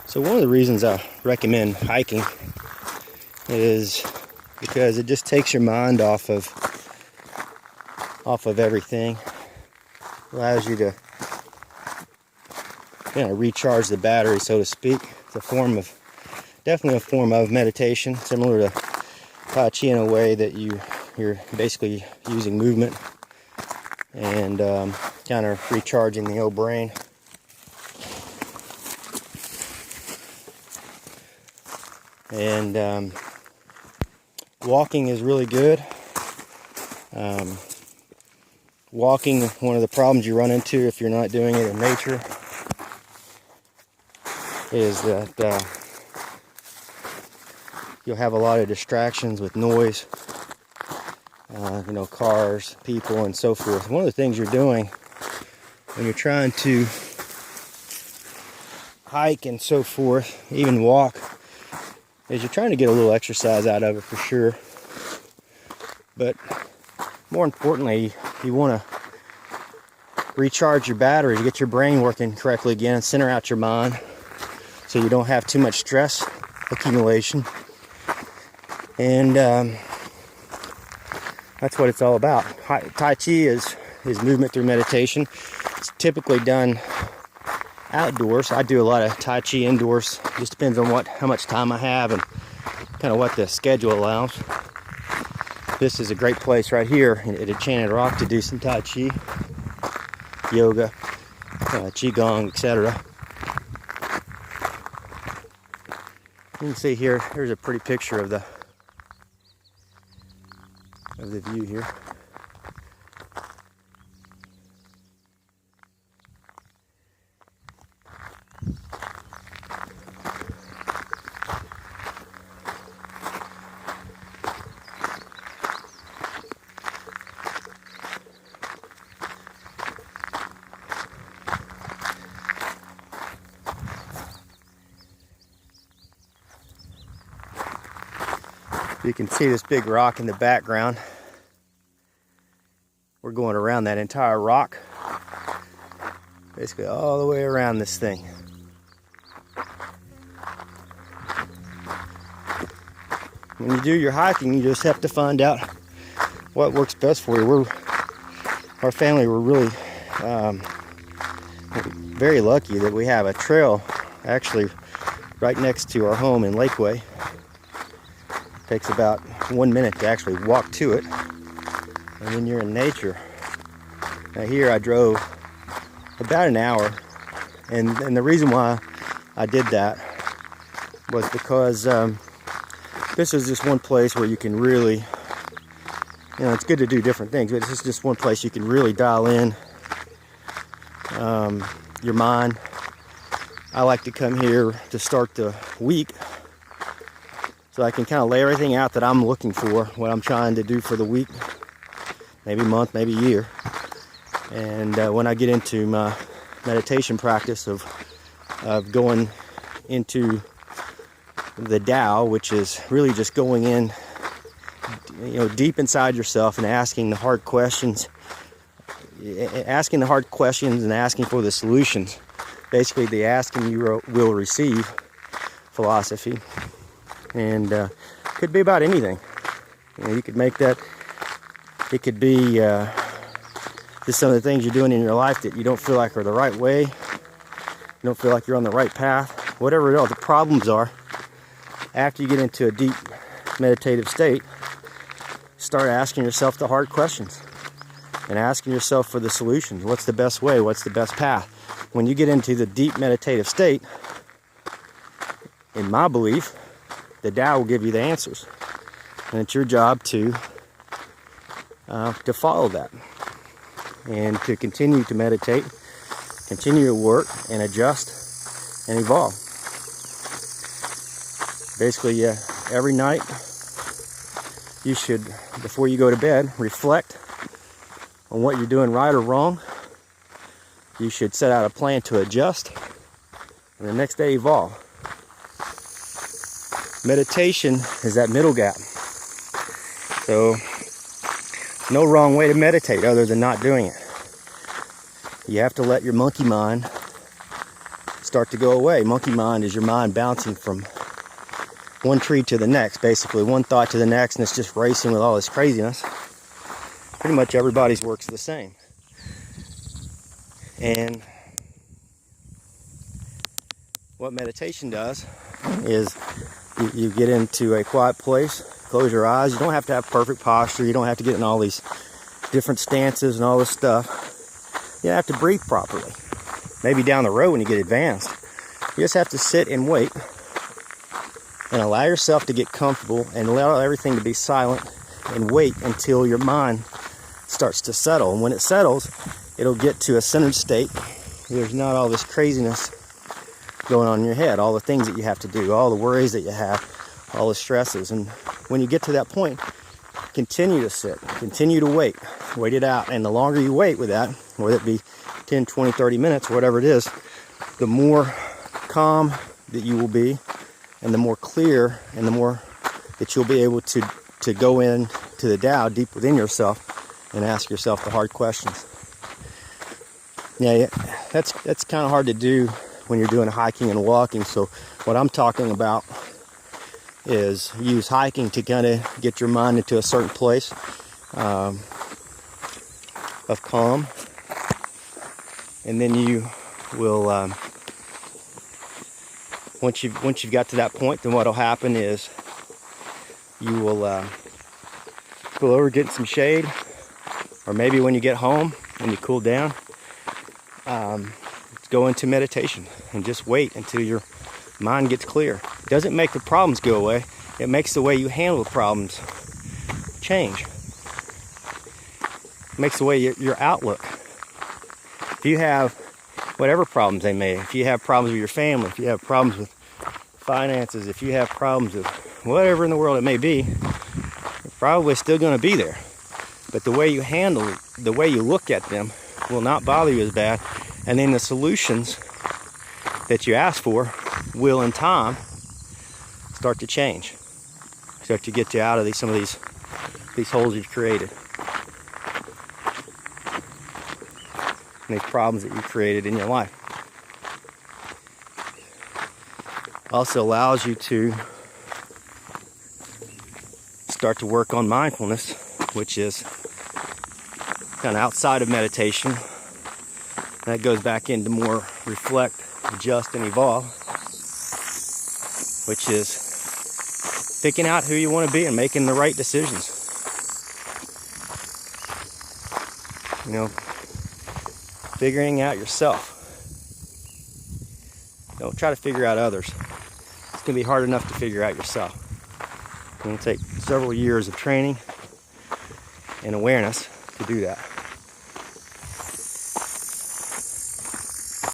So one of the reasons I recommend hiking is because it just takes your mind off of everything. Allows you to recharge the battery, so to speak. It's definitely a form of meditation, similar to Tai Chi in a way that you're basically using movement and kind of recharging the old brain. And walking is really good. Walking, one of the problems you run into if you're not doing it in nature is that you'll have a lot of distractions with noise, cars, people, and so forth. One of the things you're doing when you're trying to hike and so forth, even walk, is you're trying to get a little exercise out of it for sure. But more importantly, you want to recharge your battery to get your brain working correctly again and center out your mind so you don't have too much stress accumulation. And that's what it's all about. Tai Chi is movement through meditation. It's typically done outdoors. I do a lot of Tai Chi indoors. It just depends on how much time I have and kind of what the schedule allows. This is a great place right here at Enchanted Rock to do some Tai Chi, yoga, Qigong, etc. You can see here's a pretty picture of the view here. You can see this big rock in the background. We're going around that entire rock, basically all the way around this thing. When you do your hiking, you just have to find out what works best for you. Our family, we're really very lucky that we have a trail actually right next to our home in Lakeway. Takes about 1 minute to actually walk to it, and then you're in nature. Now here I drove about an hour, and the reason why I did that was because this is just one place where you can really, it's good to do different things, but this is just one place you can really dial in your mind. I like to come here to start the week, so I can kind of lay everything out that I'm looking for, what I'm trying to do for the week, maybe month, maybe year. And when I get into my meditation practice of going into the Tao, which is really just going in, deep inside yourself and asking the hard questions and asking for the solutions. Basically, the asking you will receive philosophy. And could be about anything. You could make that. It could be just some of the things you're doing in your life that you don't feel like are the right way. You don't feel like you're on the right path. Whatever it is, the problems are. After you get into a deep meditative state, start asking yourself the hard questions and asking yourself for the solutions. What's the best way? What's the best path? When you get into the deep meditative state, in my belief, the Tao will give you the answers, and it's your job to follow that and to continue to meditate, continue to work and adjust and evolve. Basically, every night you should, before you go to bed, reflect on what you're doing right or wrong. You should set out a plan to adjust, and the next day evolve. Meditation is that middle gap. So, no wrong way to meditate other than not doing it. You have to let your monkey mind start to go away. Monkey mind is your mind bouncing from one tree to the next, basically one thought to the next, and it's just racing with all this craziness. Pretty much everybody's works the same. And what meditation does is you get into a quiet place, close your eyes. You don't have to have perfect posture. You don't have to get in all these different stances and all this stuff. You have to breathe properly. Maybe down the road when you get advanced. You just have to sit and wait and allow yourself to get comfortable and allow everything to be silent and wait until your mind starts to settle. And when it settles, it'll get to a centered state. There's not all this craziness going on in your head, all the things that you have to do, all the worries that you have, all the stresses. And when you get to that point, continue to sit, continue to wait it out. And the longer you wait with that, whether it be 10, 20, 30 minutes, whatever it is, the more calm that you will be, and the more clear, and the more that you'll be able to go in to the Tao deep within yourself and ask yourself the hard questions. Yeah, that's kind of hard to do when you're doing hiking and walking. So what I'm talking about is use hiking to kind of get your mind into a certain place of calm, and then you will once you've got to that point, then what'll happen is you will go over, get some shade, or maybe when you get home, when you cool down, go into meditation and just wait until your mind gets clear. It doesn't make the problems go away. It makes the way you handle the problems change. It makes the way your outlook. If you have whatever problems they may, if you have problems with your family, if you have problems with finances, if you have problems with whatever in the world it may be, you're probably still going to be there. But the way you handle it, the way you look at them, will not bother you as bad. And then the solutions that you ask for will, in time, start to change. Start to get you out of some of these holes you've created. And these problems that you created in your life. Also allows you to start to work on mindfulness, which is kind of outside of meditation. That goes back into more reflect, adjust, and evolve, which is picking out who you want to be and making the right decisions. You know, figuring out yourself. Don't try to figure out others. It's going to be hard enough to figure out yourself. It's going to take several years of training and awareness to do that.